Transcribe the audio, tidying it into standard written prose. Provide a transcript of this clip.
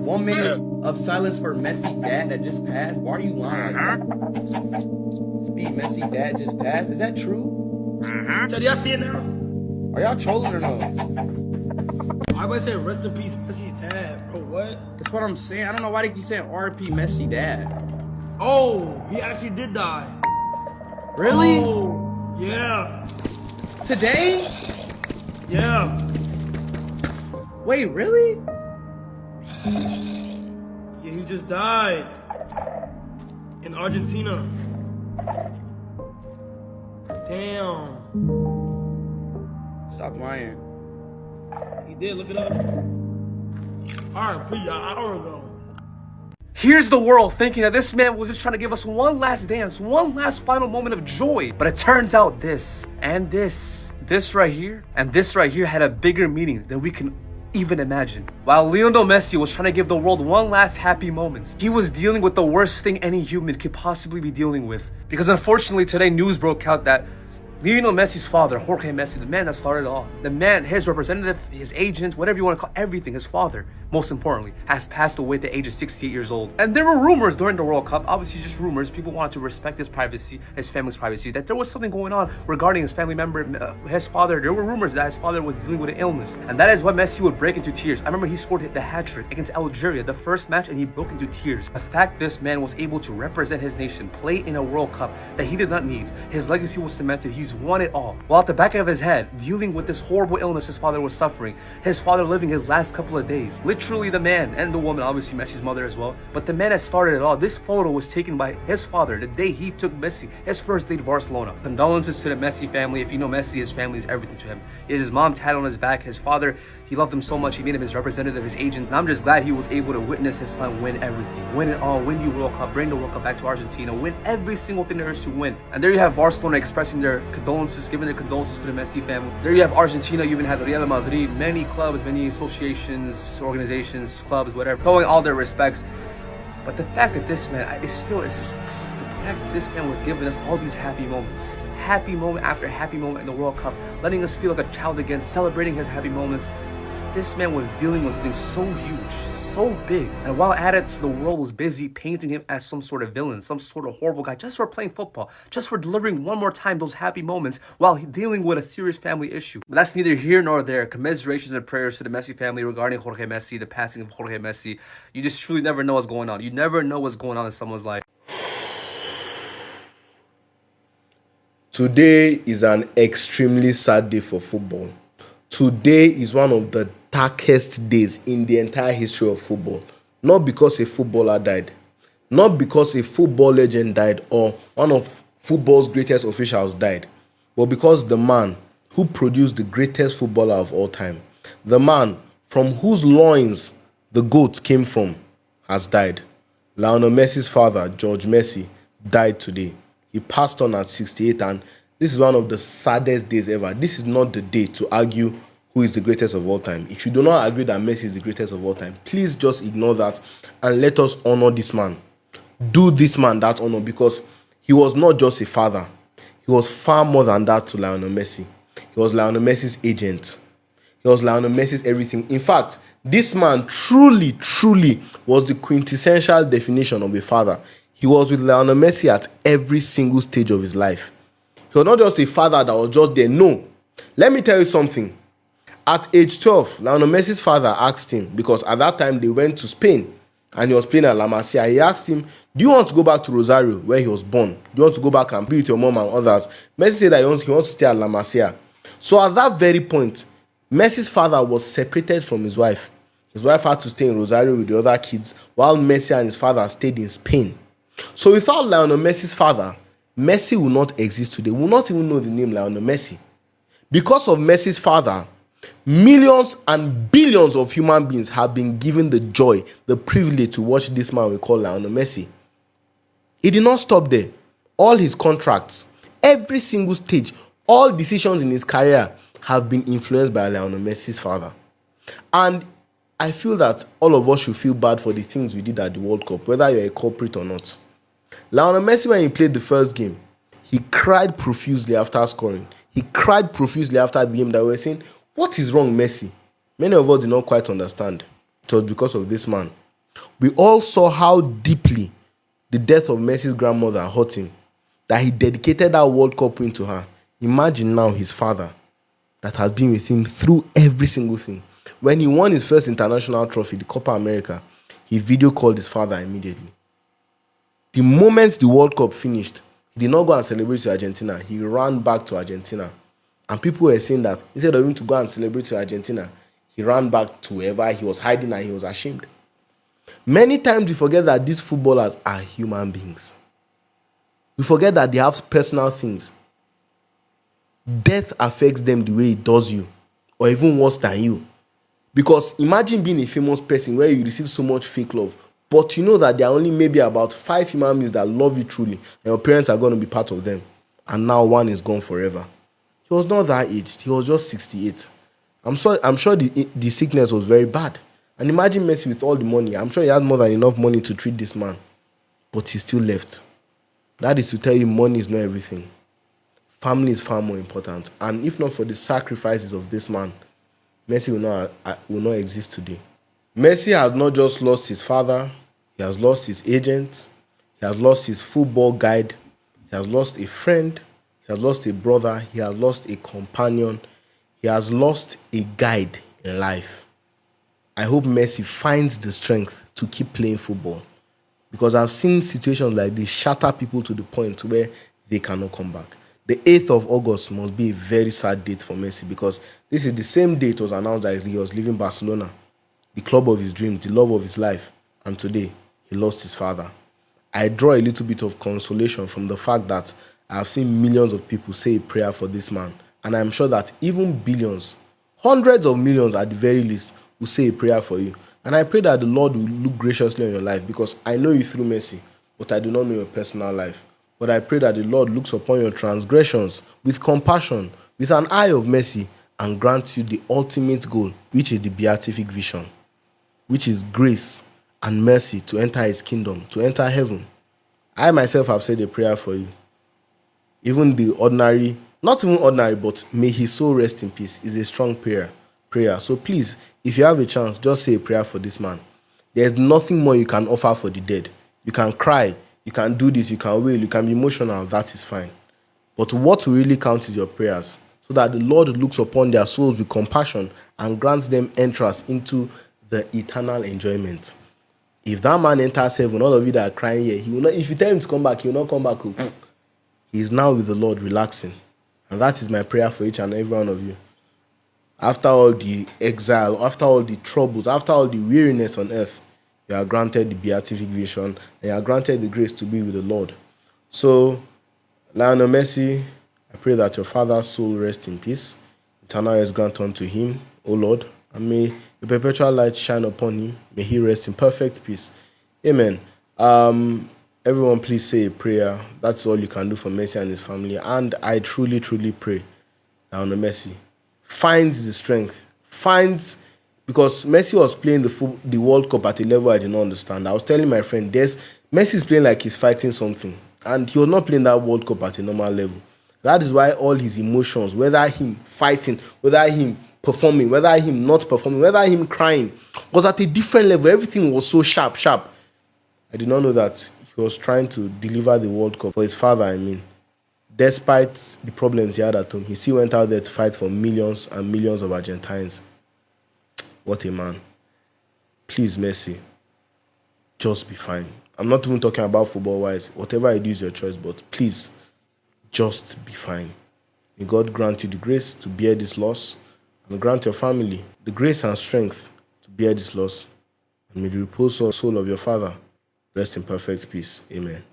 1 minute of silence for Messi dad that just passed? Why are you lying? Speed Messi dad just passed? Is that true? So do y'all see it now? Are y'all trolling or no? I would say rest in peace Messi's dad, bro. What? That's what I'm saying. I don't know why they keep saying RP Messi dad. Oh, he actually did die. Really? Oh, yeah. Today? Yeah. Wait, really? Yeah, he just died. In Argentina. Damn. Stop lying. He did, look it up. Alright, please, an hour ago. Here's the world thinking that this man was just trying to give us one last dance, one last final moment of joy. But it turns out this and this right here, and this right here had a bigger meaning than we can even imagine. While Lionel Messi was trying to give the world one last happy moment, he was dealing with the worst thing any human could possibly be dealing with. Because unfortunately today news broke out that Lionel Messi's father, Jorge Messi, the man that started it all, the man, his representative, his agent, whatever you want to call everything, his father, most importantly, has passed away at the age of 68 years old. And there were rumors during the World Cup, obviously just rumors, people wanted to respect his privacy, his family's privacy, that there was something going on regarding his family member, his father. There were rumors that his father was dealing with an illness. And that is why Messi would break into tears. I remember he scored the hat-trick against Algeria, the first match, and he broke into tears. The fact this man was able to represent his nation, play in a World Cup that he did not need, his legacy was cemented, he's won it all. While at the back of his head, dealing with this horrible illness his father was suffering, his father living his last couple of days. Literally the man, and the woman, obviously Messi's mother as well, but the man that started it all. This photo was taken by his father the day he took Messi, his first day to Barcelona. Condolences to the Messi family. If you know Messi, his family is everything to him. He has his mom tatted on his back. His father, he loved him so much, he made him his representative, his agent. And I'm just glad he was able to witness his son win everything. Win it all, win the World Cup, bring the World Cup back to Argentina, win every single thing there is to win. And there you have Barcelona expressing their condolences, giving their condolences to the Messi family. There you have Argentina, you even have Real Madrid, many clubs, many associations, organizations, clubs, whatever, showing all their respects. But the fact that this man, the fact that this man was giving us all these happy moments, happy moment after happy moment in the World Cup, letting us feel like a child again, celebrating his happy moments. This man was dealing with something so huge, so big. And while at it, the world was busy painting him as some sort of villain, some sort of horrible guy, just for playing football, just for delivering one more time those happy moments while dealing with a serious family issue. But that's neither here nor there. Commiserations and prayers to the Messi family regarding Jorge Messi, the passing of Jorge Messi. You just truly never know what's going on. You never know what's going on in someone's life. Today is an extremely sad day for football. Today is one of the darkest days in the entire history of football. Not because a footballer died, not because a football legend died or one of football's greatest officials died, but because the man who produced the greatest footballer of all time, the man from whose loins the GOAT came from, has died. Lionel Messi's father, Jorge Messi, died today. He passed on at 68, and this is one of the saddest days ever. This is not the day to argue who is the greatest of all time. If you do not agree that Messi is the greatest of all time, please just ignore that and let us honor this man. Do this man that honor, because he was not just a father. He was far more than that to Lionel Messi. He was Lionel Messi's agent. He was Lionel Messi's everything. In fact, this man truly was the quintessential definition of a father. He was with Lionel Messi at every single stage of his life. He was not just a father that was just there. No. Let me tell you something. At age 12, Lionel Messi's father asked him, because at that time they went to Spain and he was playing at La Masia. He asked him, do you want to go back to Rosario where he was born? Do you want to go back and be with your mom and others? Messi said that he wants to stay at La Masia. So at that very point, Messi's father was separated from his wife. His wife had to stay in Rosario with the other kids while Messi and his father stayed in Spain. So without Lionel Messi's father, Messi will not exist today. We will not even know the name Lionel Messi. Because of Messi's father, millions and billions of human beings have been given the joy, the privilege to watch this man we call Lionel Messi. He did not stop there. All his contracts, every single stage, all decisions in his career have been influenced by Lionel Messi's father. And I feel that all of us should feel bad for the things we did at the World Cup, whether you're a culprit or not. Lionel Messi, when he played the first game, he cried profusely after scoring. He cried profusely after the game that we were saying, what is wrong, Messi? Many of us did not quite understand. It was because of this man. We all saw how deeply the death of Messi's grandmother hurt him, that he dedicated that World Cup win to her. Imagine now his father that has been with him through every single thing. When he won his first international trophy, the Copa America, he video called his father immediately. The moment the World Cup finished, he did not go and celebrate to Argentina. He ran back to Argentina. And people were saying that instead of him to go and celebrate to Argentina, he ran back to wherever he was hiding and he was ashamed. Many times we forget that these footballers are human beings. We forget that they have personal things. Death affects them the way it does you, or even worse than you. Because imagine being a famous person where you receive so much fake love, but you know that there are only maybe about 5 human beings that love you truly, and your parents are going to be part of them. And now one is gone forever. He was not that aged. He was just 68. I'm sure the sickness was very bad. And imagine Messi with all the money. I'm sure he had more than enough money to treat this man. But he still left. That is to tell you money is not everything. Family is far more important. And if not for the sacrifices of this man, Messi will not exist today. Messi has not just lost his father, he has lost his agent, he has lost his football guide, he has lost a friend, he has lost a brother, he has lost a companion, he has lost a guide in life. I hope Messi finds the strength to keep playing football, because I've seen situations like this shatter people to the point where they cannot come back. The 8th of August must be a very sad date for Messi, because this is the same date it was announced that he was leaving Barcelona, the club of his dreams, the love of his life, and today he lost his father. I draw a little bit of consolation from the fact that I have seen millions of people say a prayer for this man, and I'm sure that even billions, hundreds of millions at the very least, will say a prayer for you. And I pray that the Lord will look graciously on your life, because I know you through Messi, but I do not know your personal life. But I pray that the Lord looks upon your transgressions with compassion, with an eye of mercy, and grants you the ultimate goal, which is the beatific vision, which is grace and mercy to enter his kingdom, to enter heaven. I myself have said a prayer for you. Even the ordinary, not even ordinary, but may his soul rest in peace, is a strong prayer. So please, if you have a chance, just say a prayer for this man. There's nothing more you can offer for the dead. You can cry, you can do this, you can wail, you can be emotional, that is fine. But what will really count is your prayers, so that the Lord looks upon their souls with compassion and grants them entrance into the eternal enjoyment. If that man enters heaven, all of you that are crying here, he will not. If you tell him to come back, he will not come back. He is now with the Lord, relaxing. And that is my prayer for each and every one of you. After all the exile, after all the troubles, after all the weariness on earth, you are granted the beatific vision, and you are granted the grace to be with the Lord. So, Lionel Messi, I pray that your father's soul rest in peace. Eternal rest grant unto him, O Lord, and may your perpetual light shine upon him. May he rest in perfect peace. Amen. Everyone, please say a prayer. That's all you can do for Messi and his family. And I truly, truly pray that Lionel Messi finds the strength, because Messi was playing the World Cup at a level I did not understand. I was telling my friend, Messi is playing like he's fighting something, and he was not playing that World Cup at a normal level. That is why all his emotions, whether him fighting, whether him performing, whether him not performing, whether him crying, was at a different level. Everything was so sharp. I did not know that he was trying to deliver the World Cup for his father, I mean. Despite the problems he had at home, he still went out there to fight for millions and millions of Argentines. What a man. Please, Messi, just be fine. I'm not even talking about football-wise. Whatever you do is your choice, but please, just be fine. May God grant you the grace to bear this loss, and grant your family the grace and strength to bear this loss. And may the reposed soul of your father rest in perfect peace. Amen.